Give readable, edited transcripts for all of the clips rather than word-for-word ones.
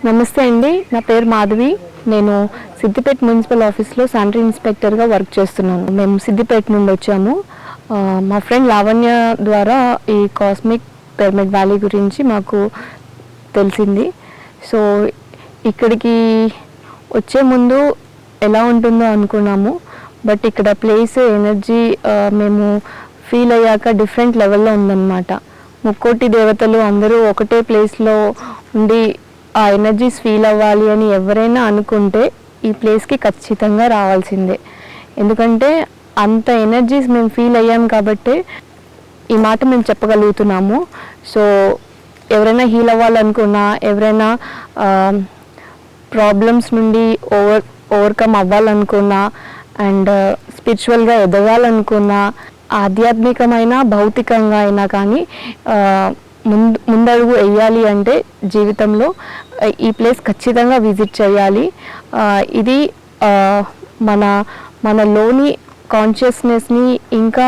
నమస్తే అండి, నా పేరు మాధవి. నేను సిద్దిపేట మున్సిపల్ ఆఫీస్లో శానిటరీ ఇన్స్పెక్టర్గా వర్క్ చేస్తున్నాను. మేము సిద్దిపేట నుండి వచ్చాము. మా ఫ్రెండ్ లావణ్య ద్వారా ఈ కాస్మిక్ పిరమిడ్ వ్యాలీ గురించి మాకు తెలిసింది. సో ఇక్కడికి వచ్చే ముందు ఎలా ఉంటుందో అనుకున్నాము, బట్ ఇక్కడ ప్లేస్ ఎనర్జీ మేము ఫీల్ అయ్యాక డిఫరెంట్ లెవెల్లో ఉందన్నమాట. ముక్కోటి దేవతలు అందరూ ఒకటే ప్లేస్లో ఉండి ఆ ఎనర్జీస్ ఫీల్ అవ్వాలి అని ఎవరైనా అనుకుంటే ఈ ప్లేస్కి ఖచ్చితంగా రావాల్సిందే. ఎందుకంటే అంత ఎనర్జీస్ మేము ఫీల్ అయ్యాం కాబట్టి ఈ మాట మేము చెప్పగలుగుతున్నాము. సో ఎవరైనా హీల్ అవ్వాలనుకున్నా, ఎవరైనా ప్రాబ్లమ్స్ నుండి ఓవర్కమ్ అవ్వాలనుకున్నా, అండ్ స్పిరిచువల్గా ఎదగాలనుకున్నా, ఆధ్యాత్మికమైన భౌతికంగా అయినా కానీ ముందడుగు వేయాలి అంటే జీవితంలో ఈ ప్లేస్ ఖచ్చితంగా విజిట్ చేయాలి. ఇది మనలోని కాన్షియస్నెస్ని ఇంకా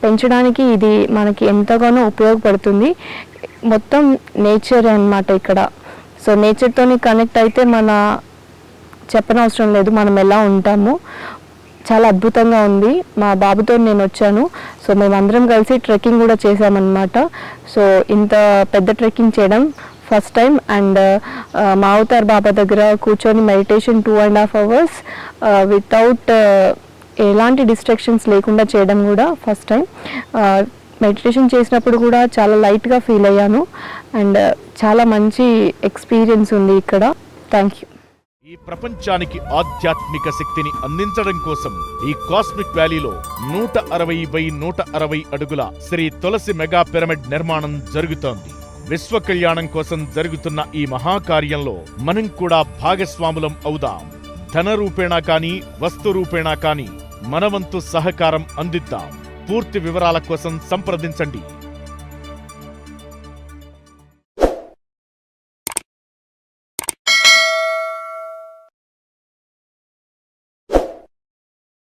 పెంచడానికి ఇది మనకి ఎంతగానో ఉపయోగపడుతుంది. మొత్తం నేచర్ అన్నమాట ఇక్కడ. సో నేచర్తోని కనెక్ట్ అయితే చెప్పనవసరం లేదు మనం ఎలా ఉంటాము. చాలా అద్భుతంగా ఉంది. మా బాబుతో నేను వచ్చాను. సో మేమందరం కలిసి ట్రెక్కింగ్ కూడా చేసామన్నమాట. సో ఇంత పెద్ద ట్రెక్కింగ్ చేయడం ఫస్ట్ టైం. అండ్ మా అవతార్ బాబా దగ్గర కూర్చొని మెడిటేషన్ 2.5 hours వితౌట్ ఎలాంటి డిస్ట్రాక్షన్స్ లేకుండా చేయడం కూడా ఫస్ట్ టైం. మెడిటేషన్ చేసినప్పుడు కూడా చాలా లైట్గా ఫీల్ అయ్యాను. అండ్ చాలా మంచి ఎక్స్పీరియన్స్ ఉంది ఇక్కడ. Thank you. ఈ ప్రపంచానికి ఆధ్యాత్మిక శక్తిని అందించడం కోసం ఈ కాస్మిక్ వ్యాలీలో 160x160 అడుగుల శ్రీ తులసి మెగా పిరమిడ్ నిర్మాణం జరుగుతోంది. విశ్వ కళ్యాణం కోసం జరుగుతున్న ఈ మహాకార్యంలో మనం కూడా భాగస్వాములం అవుదాం. ధన రూపేణా కానీ, వస్తు రూపేణా కానీ మనవంతు సహకారం అందిద్దాం. పూర్తి వివరాల కోసం సంప్రదించండి